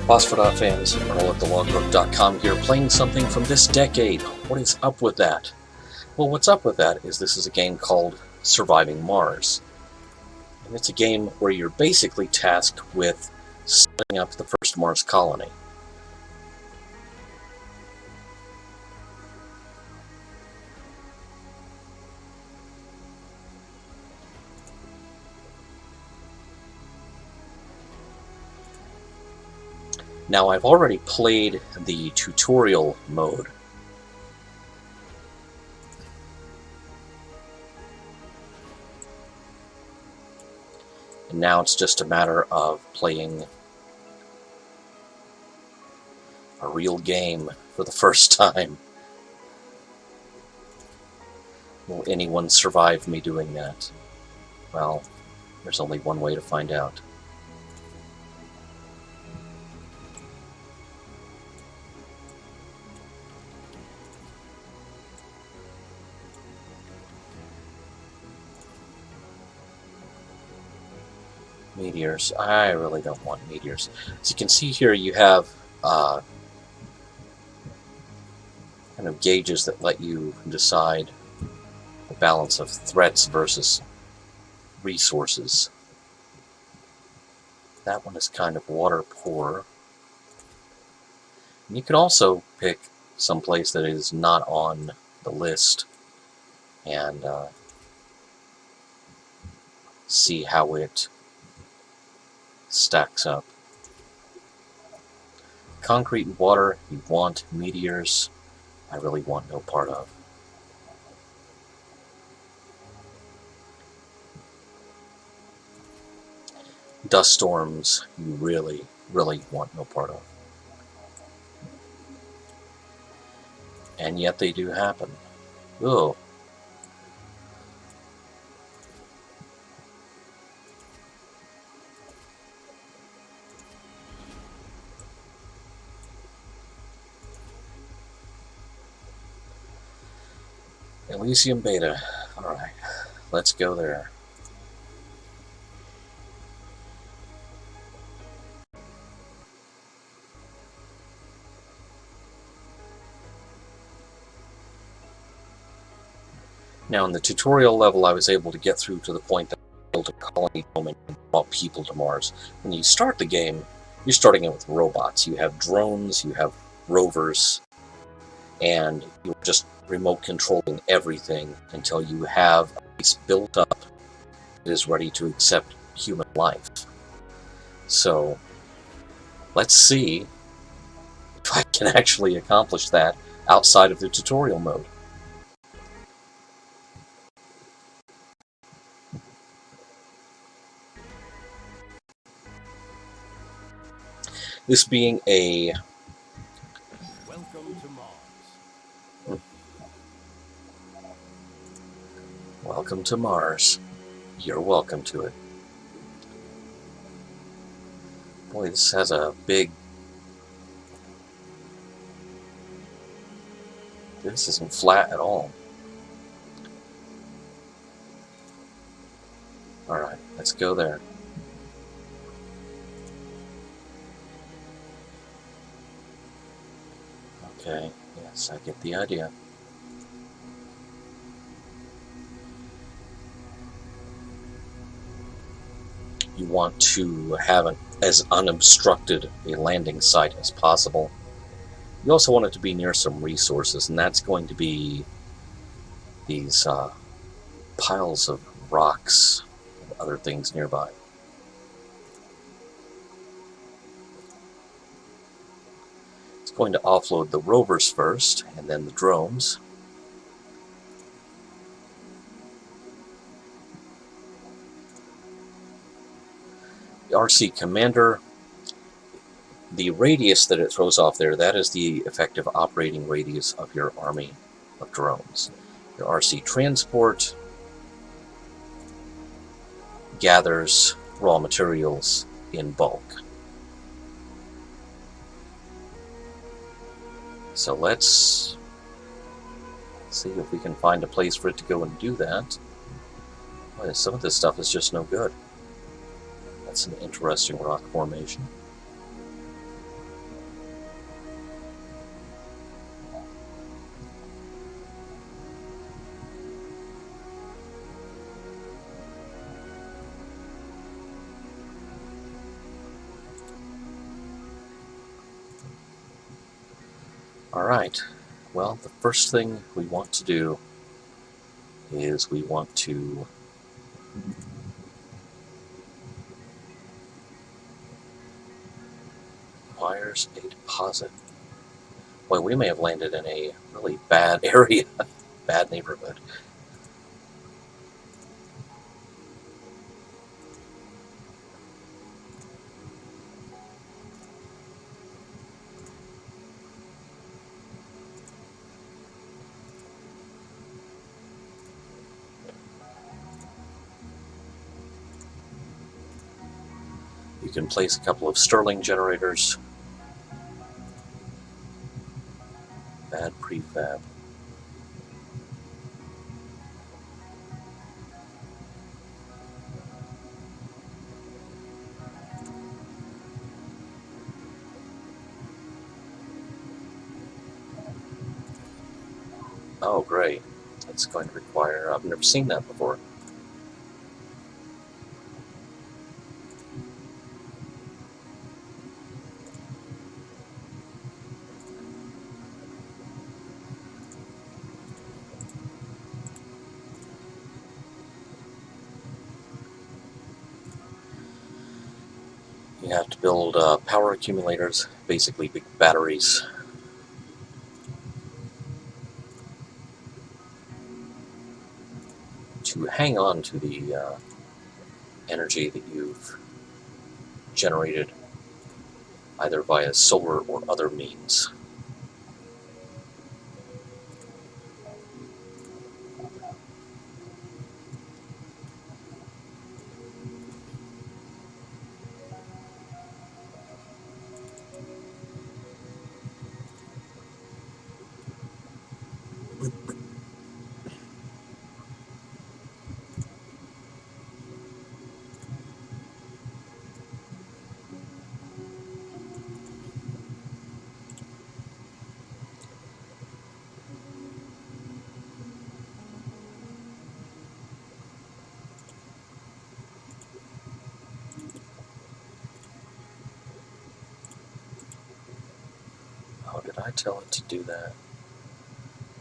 Phosphor Dot fans, Earl at thelogbook.com here, playing something from this decade. What is up with that? Well, what's up with that is this is a game called Surviving Mars. And it's a game where you're basically tasked with setting up the first Mars colony. Now, I've already played the tutorial mode. And now it's just a matter of playing a real game for the first time. Will anyone survive me doing that? Well, there's only one way to find out. Meteors. I really don't want meteors. As you can see here, you have kind of gauges that let you decide the balance of threats versus resources. That one is kind of water poor. And you can also pick some place that is not on the list and see how it stacks up. Concrete and water, you want. Meteors, I really want no part of. Dust storms, you really, really want no part of. And yet they do happen. Ugh. Elysium Beta. Alright, let's go there. Now, in the tutorial level, I was able to get through to the point that I built a colony dome and brought people to Mars. When you start the game, you're starting it with robots. You have drones, you have rovers, and you're just remote controlling everything until you have a base built up that is ready to accept human life. So, let's see if I can actually accomplish that outside of the tutorial mode. This being a Welcome to Mars. You're welcome to it. Boy, this has a big... This isn't flat at all. Alright, let's go there. Okay, yes, I get the idea. You want to have as unobstructed a landing site as possible. You also want it to be near some resources, and that's going to be these piles of rocks and other things nearby. It's going to offload the rovers first, and then the drones. The RC Commander, the radius that it throws off there, that is the effective operating radius of your army of drones. Your RC Transport gathers raw materials in bulk. So let's see if we can find a place for it to go and do that. Boy, some of this stuff is just no good. That's an interesting rock formation. Alright, well, the first thing we want to do is we want to requires a deposit. Boy, we may have landed in a really bad area, bad neighborhood. You can place a couple of Stirling generators. Bad prefab. Oh, great. That's going to require... I've never seen that before. You have to build power accumulators, basically big batteries. To hang on to the energy that you've generated either via solar or other means. Oh, did I tell it to do that?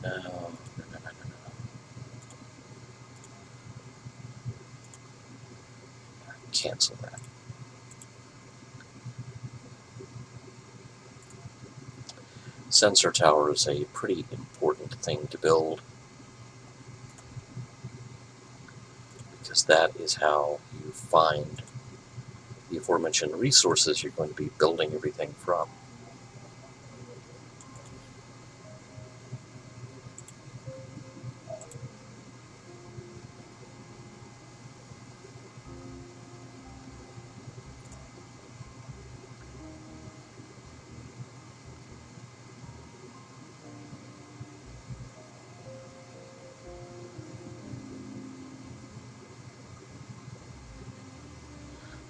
No. Cancel that. Sensor tower is a pretty important thing to build, because that is how you find the aforementioned resources you're going to be building everything from.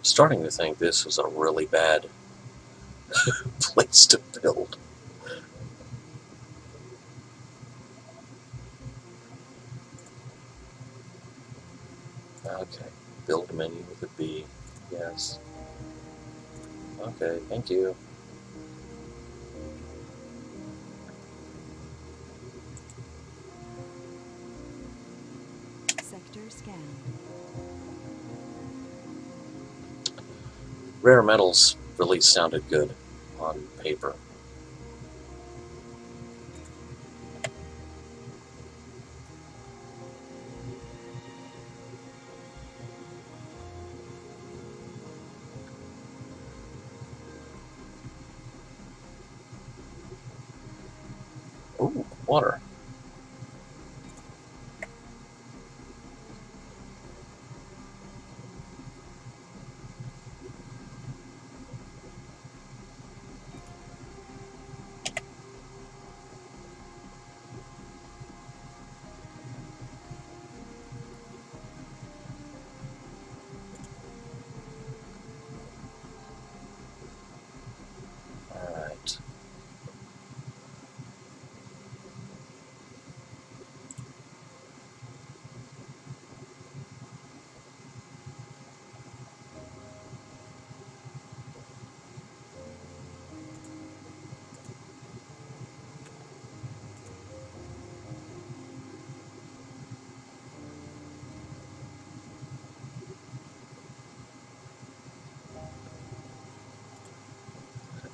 Starting to think this was a really bad place to build. Okay, build menu with a B. Yes. Okay, thank you. Sector scanned. Rare metals really sounded good on paper. Ooh, water. Alright.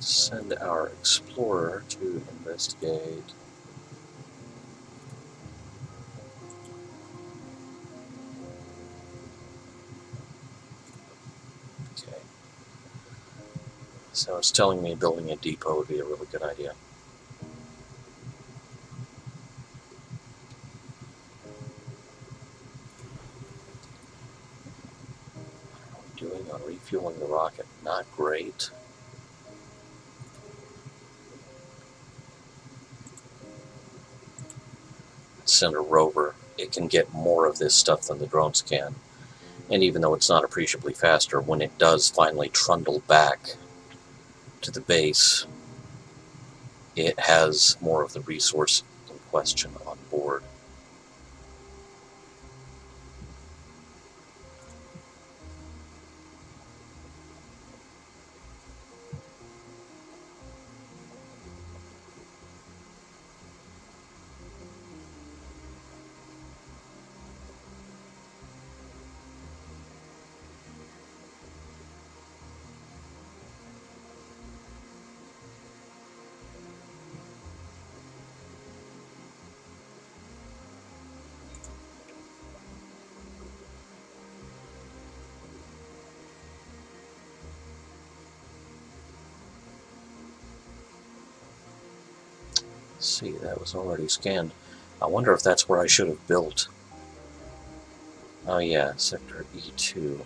Send our explorer to investigate. Okay. So it's telling me building a depot would be a really good idea. How are we doing on refueling the rocket? Not great. Send a rover. It can get more of this stuff than the drones can. And even though it's not appreciably faster, when it does finally trundle back to the base, it has more of the resource in question on board. See, that was already scanned. I wonder if that's where I should have built. Oh yeah, sector E2.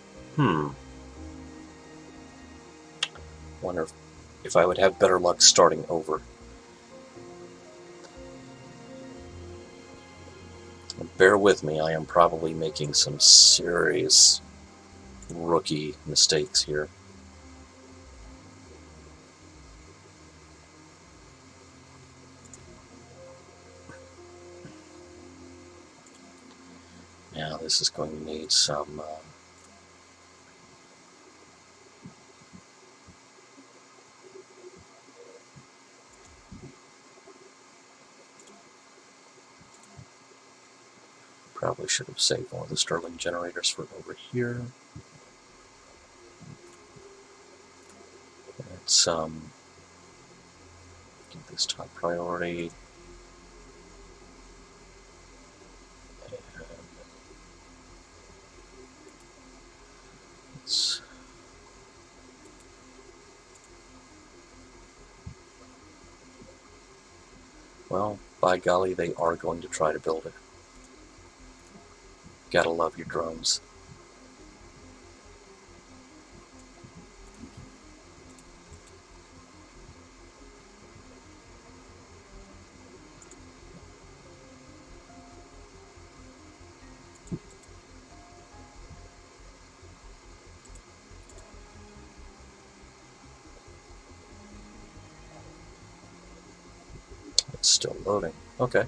Wonder if I would have better luck starting over. Bear with me, I am probably making some serious rookie mistakes here. Now this is going to need some probably should have saved one of the Stirling generators for over here. Let's give this top priority. And let's well, by golly, they are going to try to build it. Gotta love your drones. It's still loading. Okay.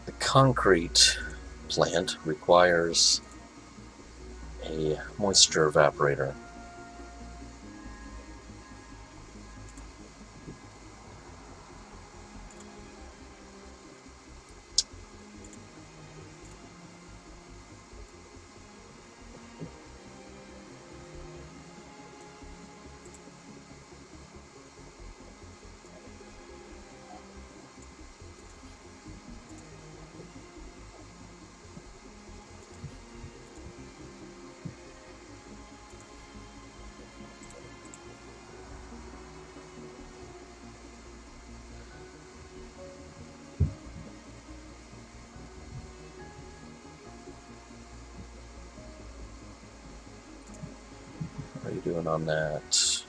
The concrete plant requires a moisture evaporator. How are you doing on that?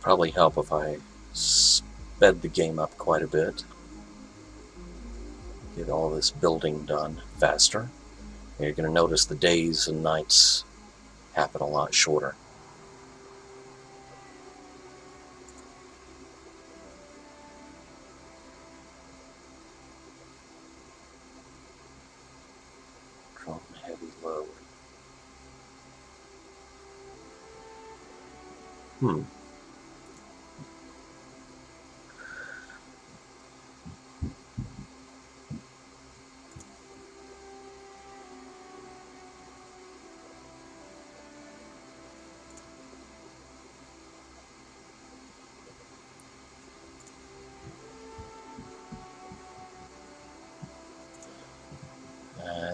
Probably help if I sped the game up quite a bit. get all this building done faster. You're going to notice the days and nights happen a lot shorter. Drone heavy load.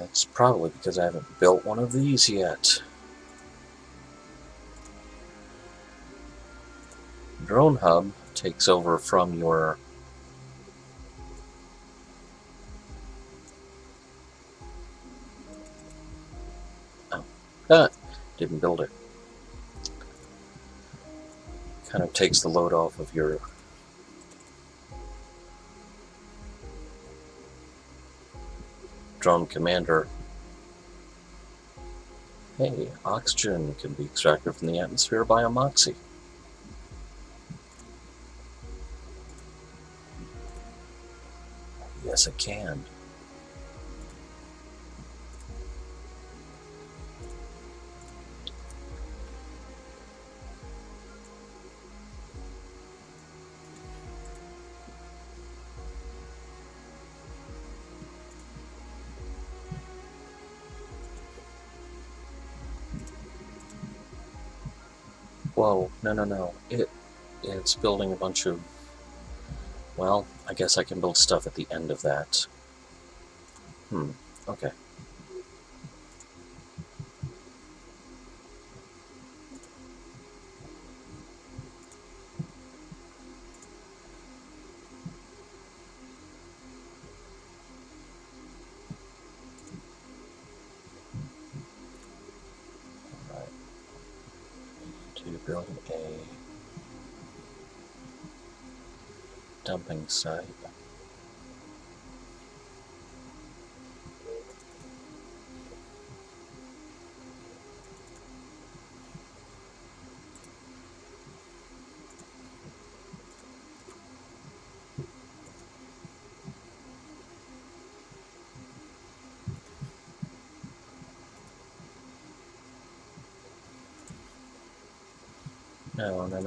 It's probably because I haven't built one of these yet. Drone hub takes over from your didn't build it. Kind of takes the load off of your drone commander. Hey, oxygen can be extracted from the atmosphere by a moxie. Yes, it can. Whoa, no. It's building a bunch of... Well, I guess I can build stuff at the end of that. Okay. Alright. To build a dumping site.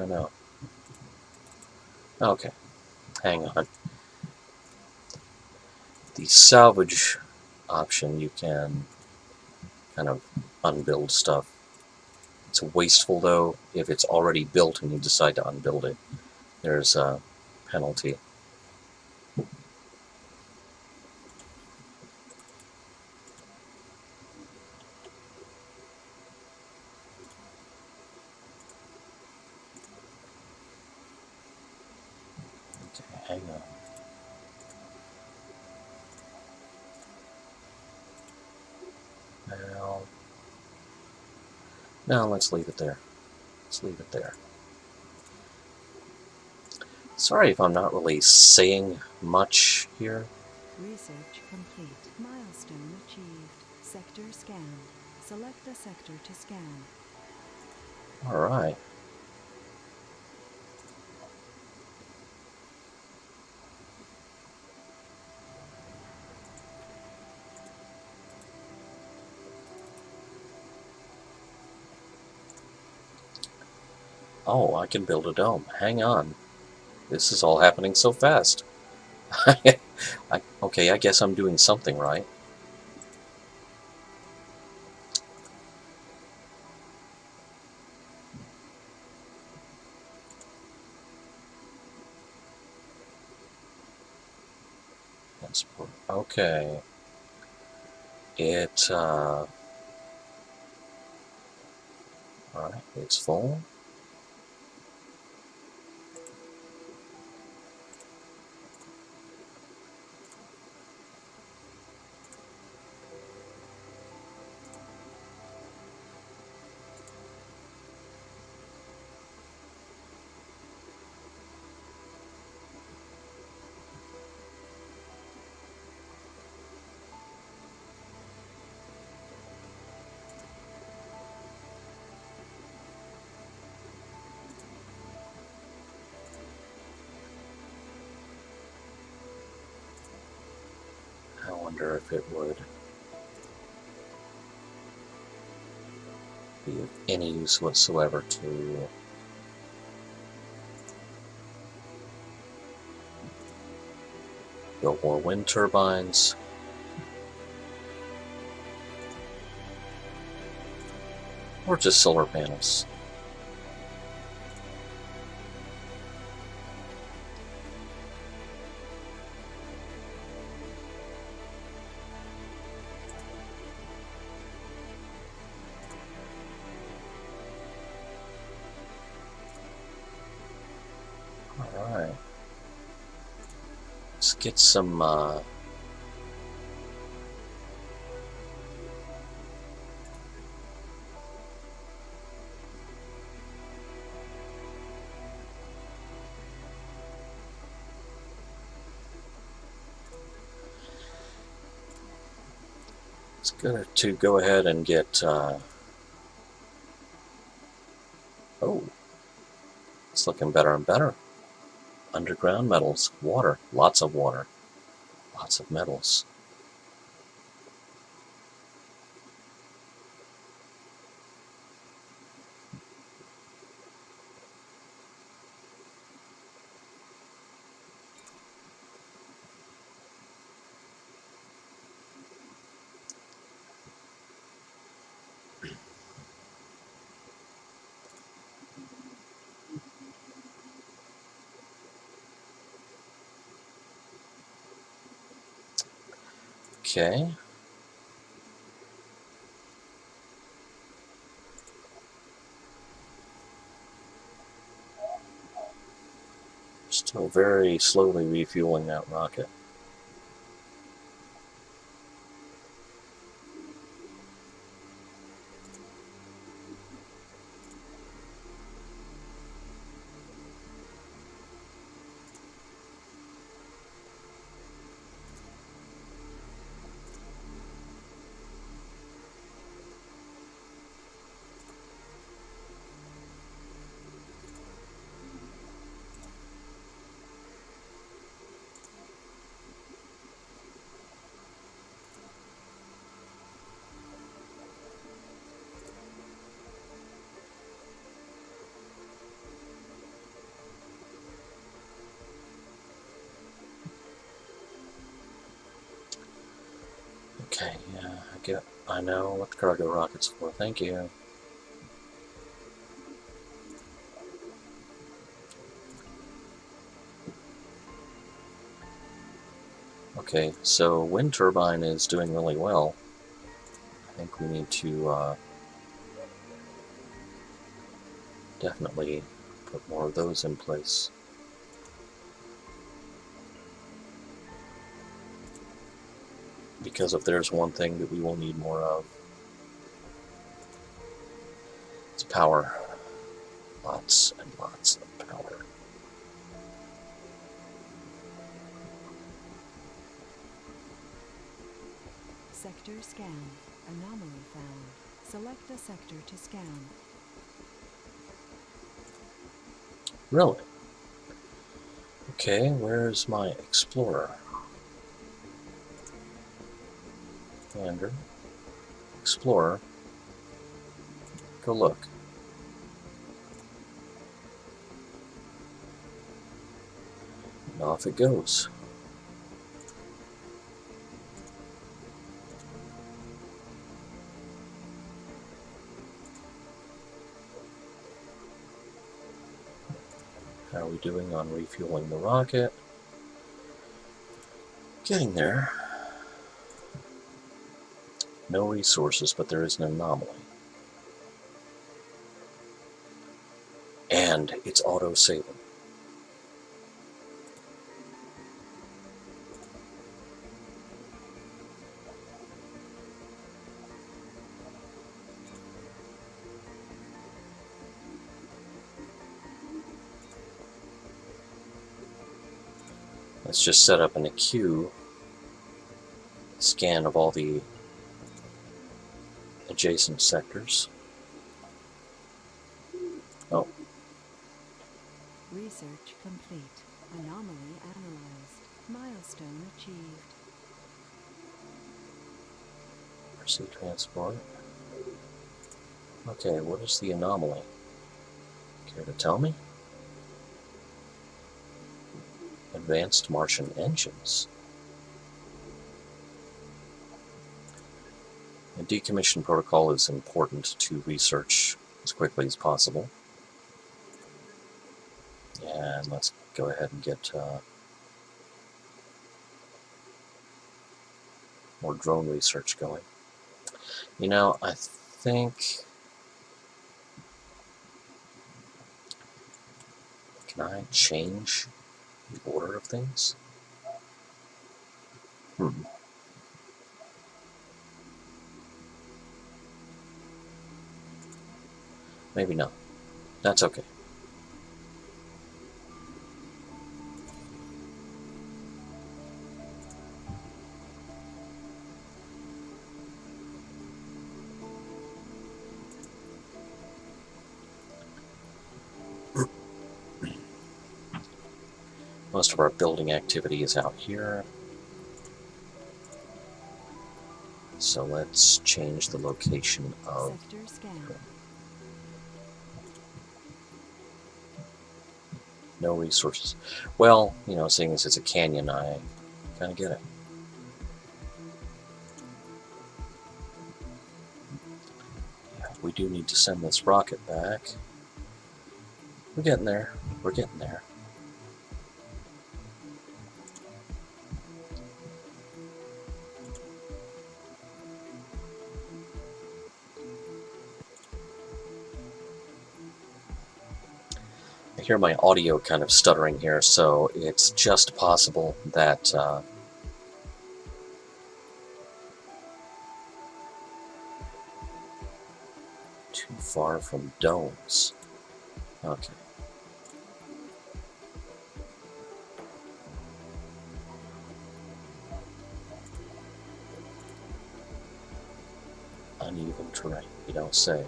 No. Okay, hang on. The salvage option, you can kind of unbuild stuff. It's wasteful, though, if it's already built and you decide to unbuild it. There's a penalty. Okay, hang on. Now let's leave it there. Let's leave it there. Sorry if I'm not really saying much here. Research complete. Milestone achieved. Sector scanned. Select a sector to scan. Alright. Oh, I can build a dome. Hang on. This is all happening so fast. Okay, I guess I'm doing something right. Okay. Alright, it's full. wonder if it would be of any use whatsoever to build more wind turbines. Or just solar panels. Alright. Let's get some it's good to go ahead and get oh, it's looking better and better. Underground metals, water, lots of metals. Okay. Still very slowly refueling that rocket. Okay, yeah, I know what the cargo rocket's for. Thank you. Okay, so wind turbine is doing really well. I think we need to definitely put more of those in place. Because if there's one thing that we will need more of, it's power. Lots and lots of power. Sector scan. Anomaly found. Select a sector to scan. Really? Okay, where's my explorer? Commander. Explorer. Go look. And off it goes. How are we doing on refueling the rocket? Getting there. No resources, but there is an anomaly. And it's auto-saving. Let's just set up in a queue scan of all the adjacent sectors. Oh. Research complete. Anomaly analyzed. Milestone achieved. Sea transport. Okay, what is the anomaly? Care to tell me? Advanced Martian engines. A decommission protocol is important to research as quickly as possible. And let's go ahead and get more drone research going. You know, I think... Can I change the order of things? Maybe not. That's okay. Most of our building activity is out here. So let's change the location of... Sector scan. No resources. Well, you know, seeing as it's a canyon, I kind of get it. Yeah, we do need to send this rocket back. We're getting there. We're getting there. I hear my audio kind of stuttering here, so it's just possible that too far from domes. Okay. Uneven terrain, you don't say.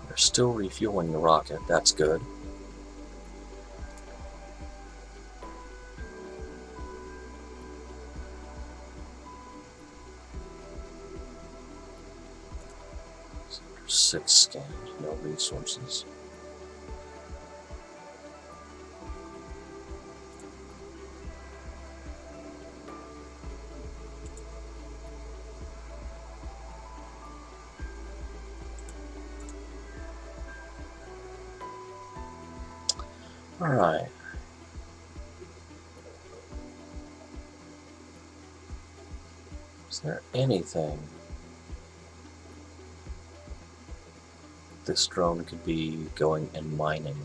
They're still refueling the rocket, that's good. Sector 6 scanned, no resources. Alright. Is there anything this drone could be going and mining?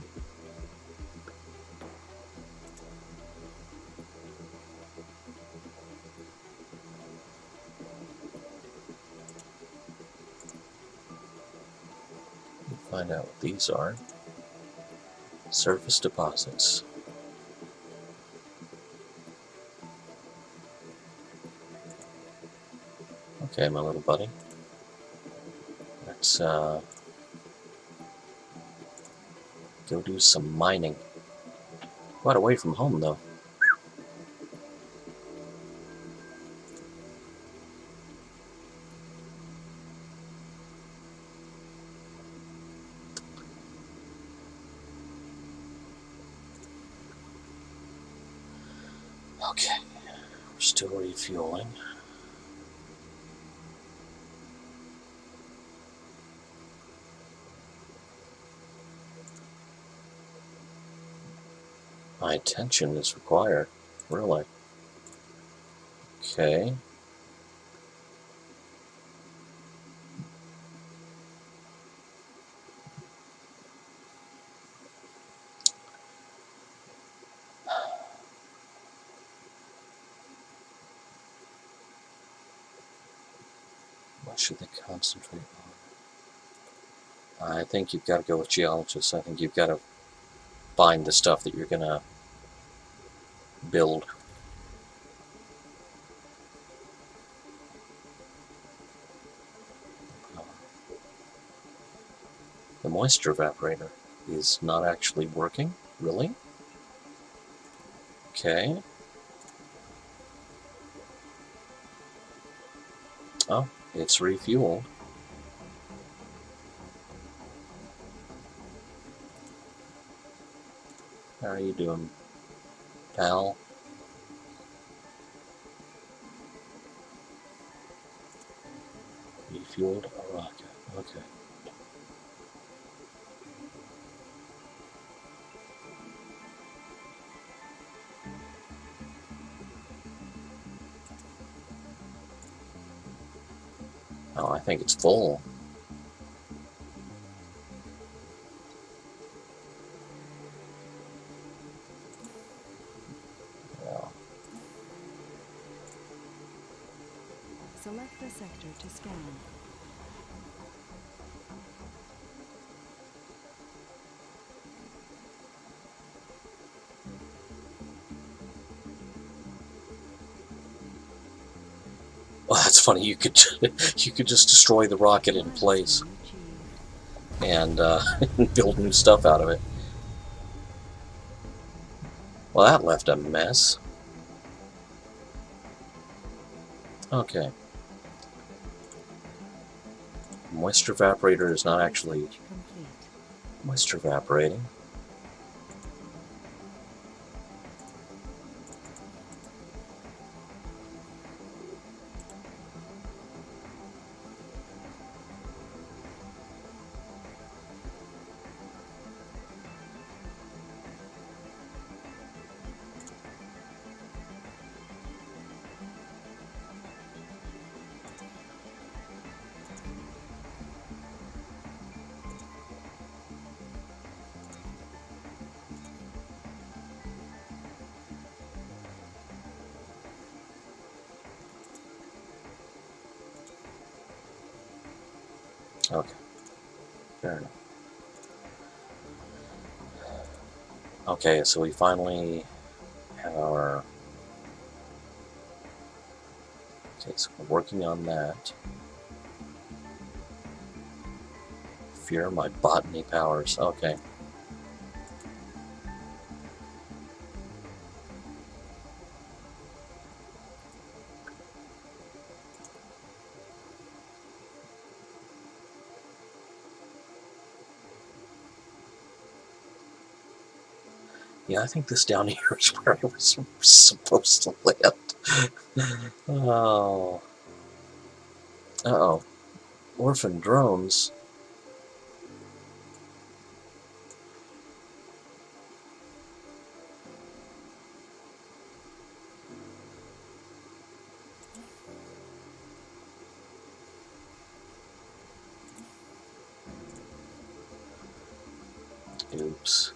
Find out what these are. Surface deposits. Okay, my little buddy. Let's go do some mining. Quite away from home, though. Okay, we're still refueling. My attention is required, really. Okay. What should they concentrate on? I think you've got to go with geologists. I think you've got to find the stuff that you're going to build. The moisture evaporator is not actually working. Really? Okay. Oh, it's refueled. How are you doing, pal? Refueled a rocket. Okay. Oh, I think it's full. Yeah. Select a sector to scan. Well, that's funny. You could you could just destroy the rocket in place Milestone achieved. and build new stuff out of it. Well, that left a mess. Okay. Moisture evaporator is not actually Research complete. moisture evaporating. Okay. Fair enough. Okay, so we finally have our... Okay, so we're working on that. Fear my botany powers. Okay. Yeah, I think this down here is where I was supposed to land. Oh. Uh-oh. Orphan drones. Oops.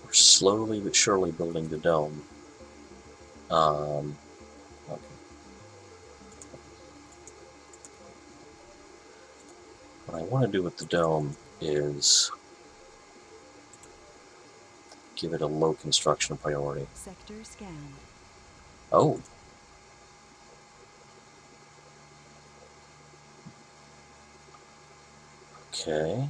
We're slowly but surely building the dome. Okay. What I want to do with the dome is give it a low construction priority. Sector scanned. Oh. Okay.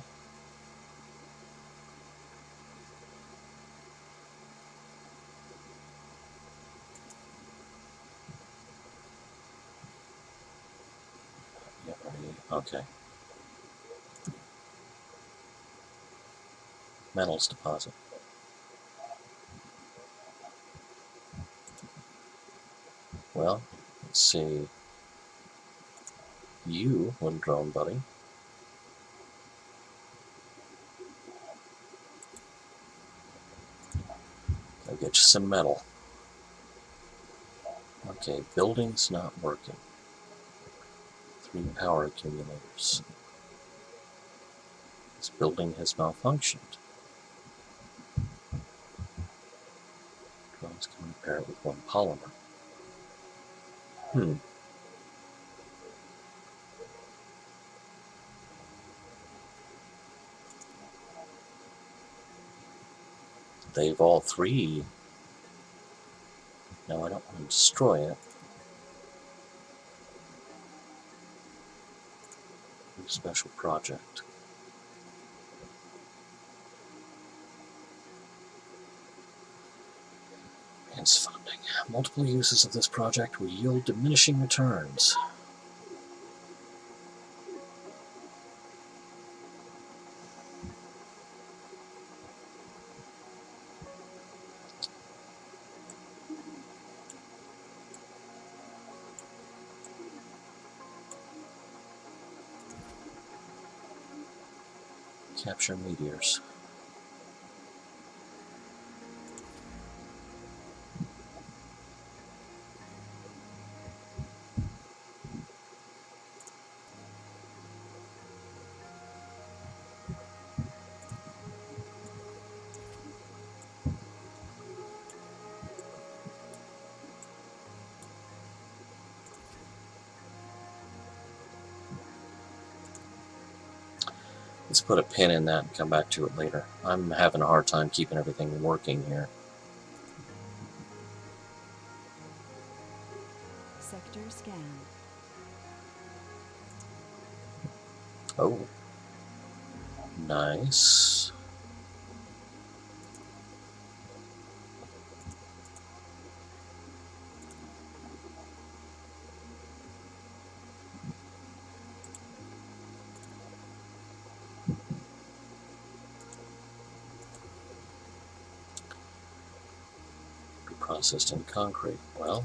Yeah, okay. Metals deposit. Well, let's see. You, little drone buddy. I'll get you some metal. Okay, building's not working. 3 power accumulators. This building has malfunctioned. Drones can repair it with 1 polymer. They've all 3. No, I don't want to destroy it. New special project. Advance funding. Multiple uses of this project will yield diminishing returns. Capture meteors. Let's put a pin in that and come back to it later. I'm having a hard time keeping everything working here. Sector scan. Oh. Nice. Processed in concrete. Well,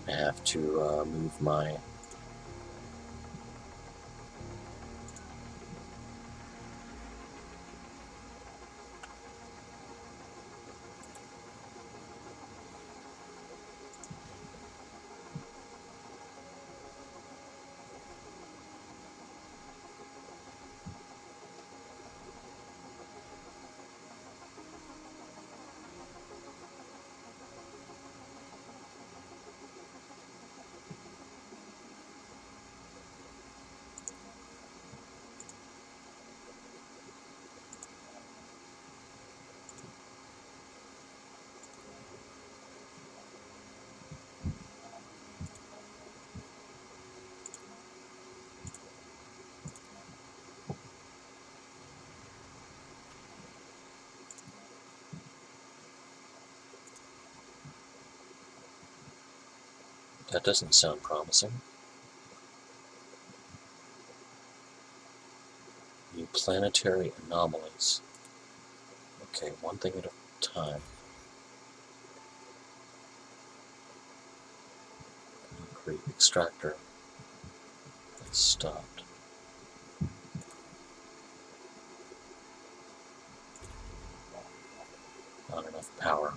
I have to move my that doesn't sound promising. New planetary anomalies. Okay, one thing at a time. Concrete extractor has stopped. Not enough power.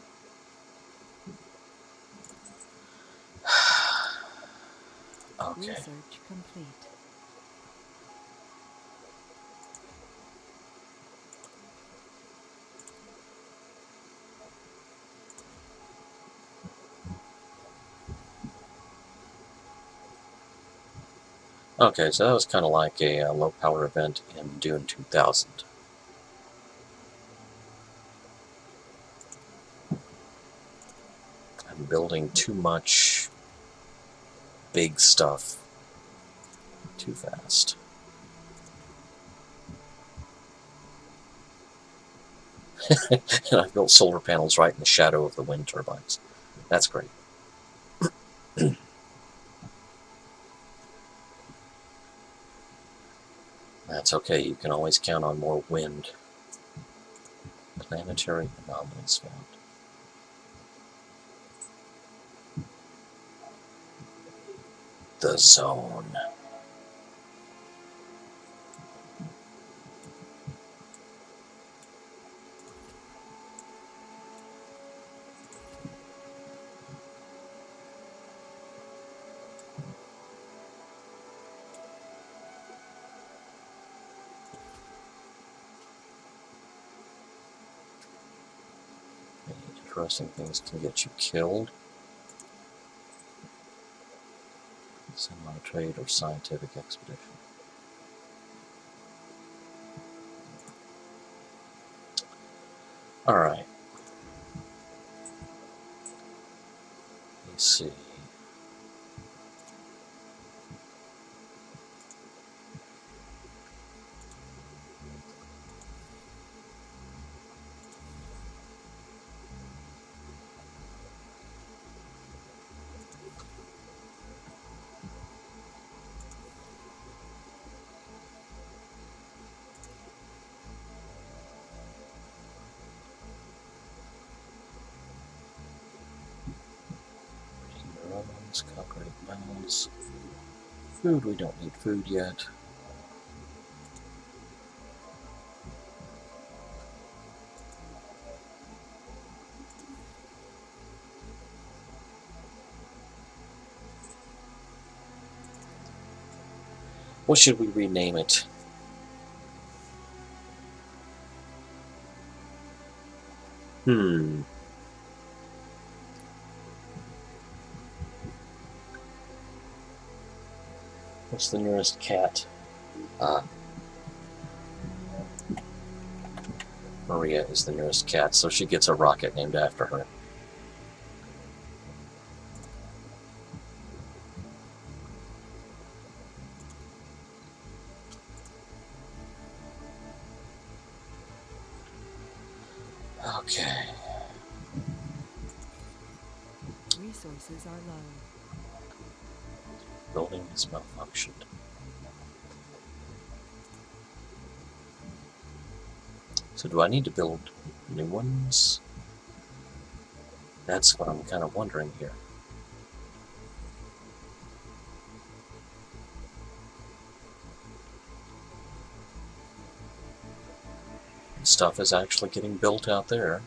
Okay. Research complete. Okay, so that was kind of like a low power event in Dune 2000. I'm building too much big stuff too fast. And I've built solar panels right in the shadow of the wind turbines. That's great. That's okay, you can always count on more wind. Planetary anomalies found. The zone. Interesting things can get you killed. Send on a trade or scientific expedition. Alright. Let's see. Neurons, concrete metals. Food, we don't need food yet. What should we rename it? What's the nearest cat? Maria is the nearest cat, so she gets a rocket named after her. Okay. Resources are low. Building is malfunctioned. So do I need to build new ones? That's what I'm kind of wondering here. Stuff is actually getting built out there.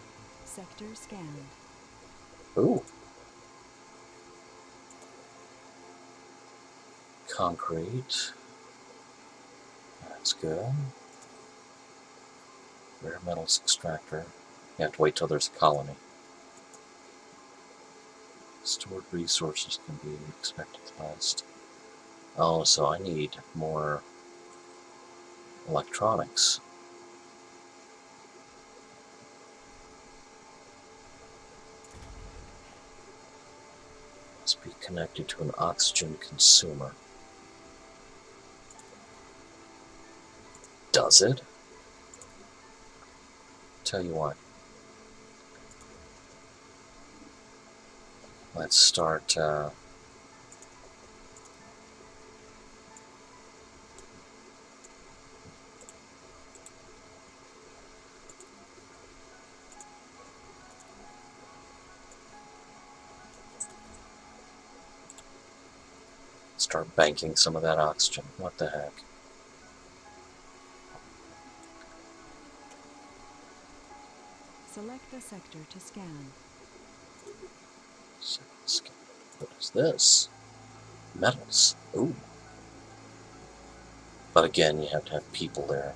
Sector scanned. Ooh. Concrete. That's good. Rare metals extractor. You have to wait till there's a colony. Stored resources can be expected to last. Oh, so I need more electronics. Must be connected to an oxygen consumer. Does it? Tell you what. Let's start banking some of that oxygen. What the heck? Select a sector to scan. What is this? Metals. Ooh. But again, you have to have people there.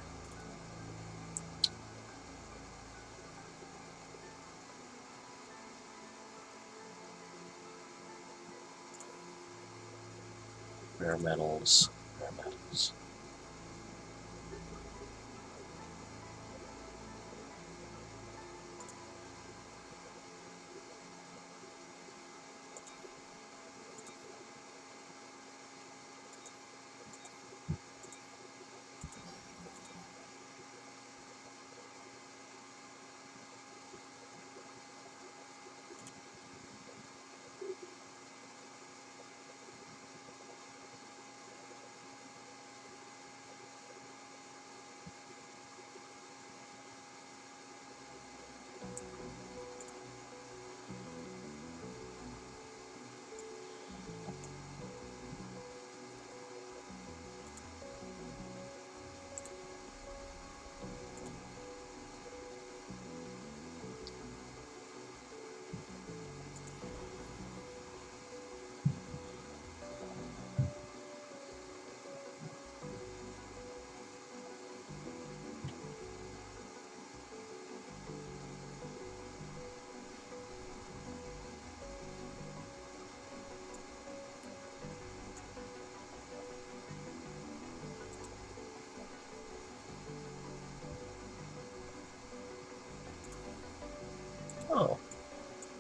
Rare metals. Rare metals. Oh,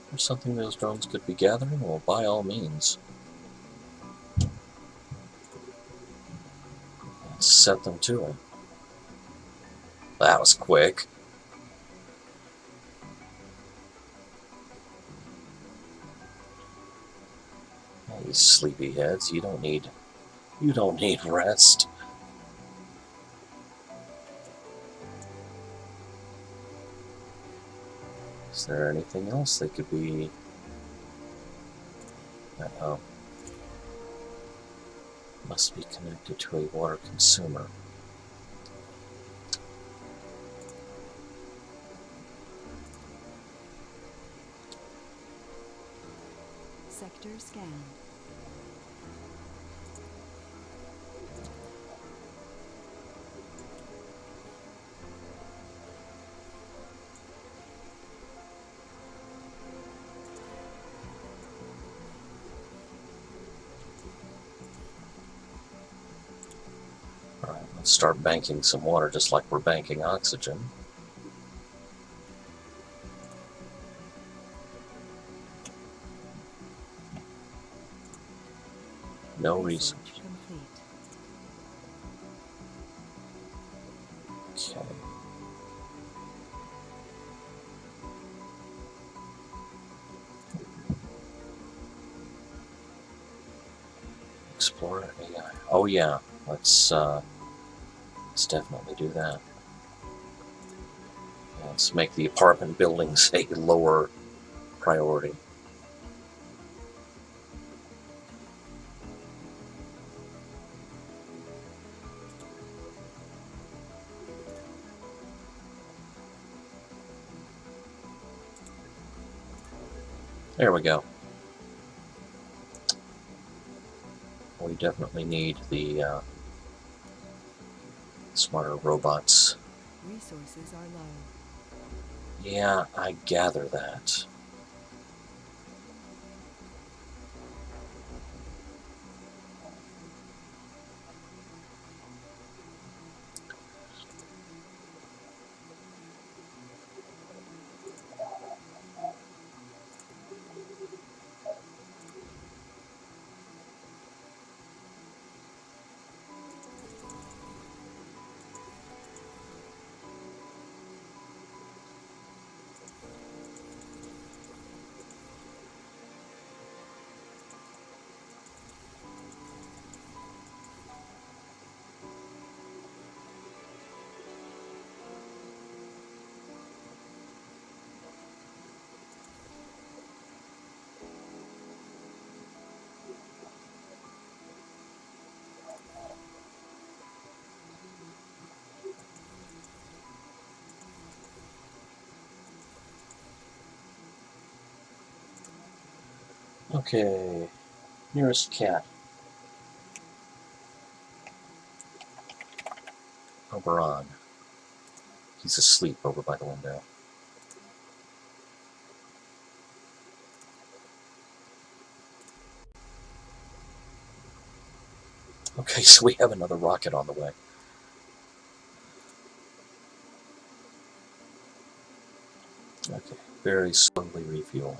there's something those drones could be gathering? Well, by all means. Let's set them to it. That was quick. Oh, you sleepy heads, you don't need rest. Is there anything else they could be? Uh-oh. Must be connected to a water consumer. Sector scanned. Alright, let's start banking some water just like we're banking oxygen. No research. Complete. Okay. Explore AI. Oh yeah, let's definitely do that. Let's make the apartment buildings a lower priority. There we go. We definitely need the smarter robots. Resources are low. Yeah, I gather that. Okay, nearest cat. Oberon. He's asleep over by the window. Okay, so we have another rocket on the way. Okay, very slowly refueling.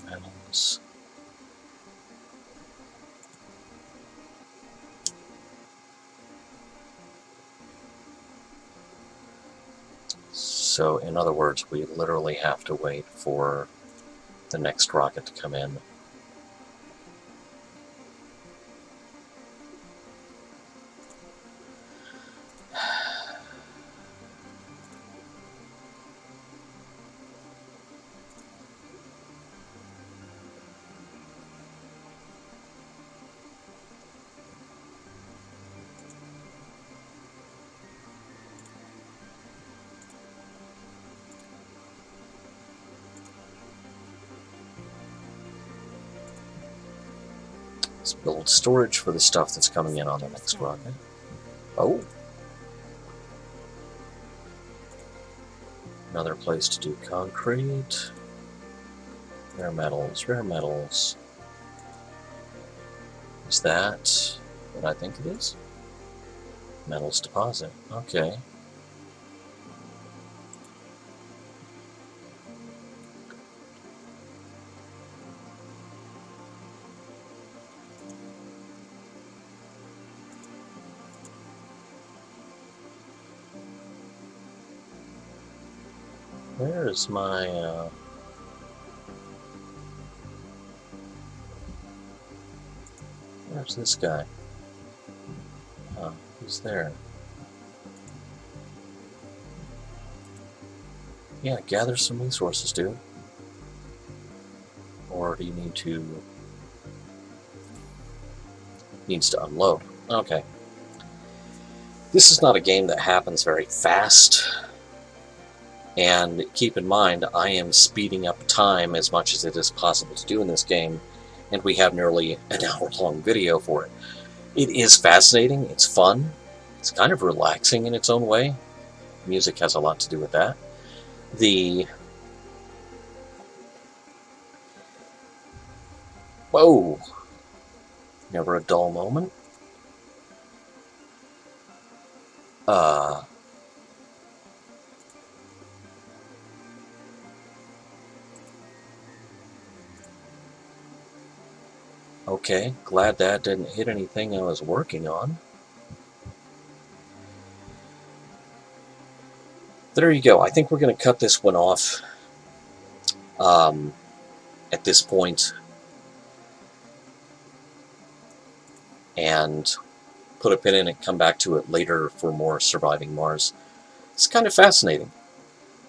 Metals. So, in other words, we literally have to wait for the next rocket to come in. Let's build storage for the stuff that's coming in on the next rocket. Oh! Another place to do concrete. Rare metals, rare metals. Is that what I think it is? Metals deposit. Okay. Where's my, where's this guy? Oh, he's there. Yeah, gather some resources, dude. Or do you need to... Needs to unload. Okay. This is not a game that happens very fast. And keep in mind, I am speeding up time as much as it is possible to do in this game, and we have nearly an hour-long video for it. It is fascinating, it's fun, it's kind of relaxing in its own way. Music has a lot to do with that. Whoa! Never a dull moment. Okay, glad that didn't hit anything I was working on. There you go. I think we're going to cut this one off at this point and put a pin in it, come back to it later for more Surviving Mars. It's kind of fascinating.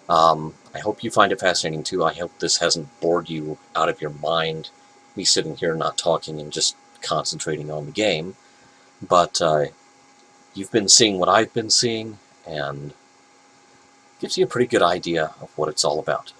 I hope you find it fascinating too. I hope this hasn't bored you out of your mind, me sitting here not talking and just concentrating on the game. But you've been seeing what I've been seeing, and gives you a pretty good idea of what it's all about.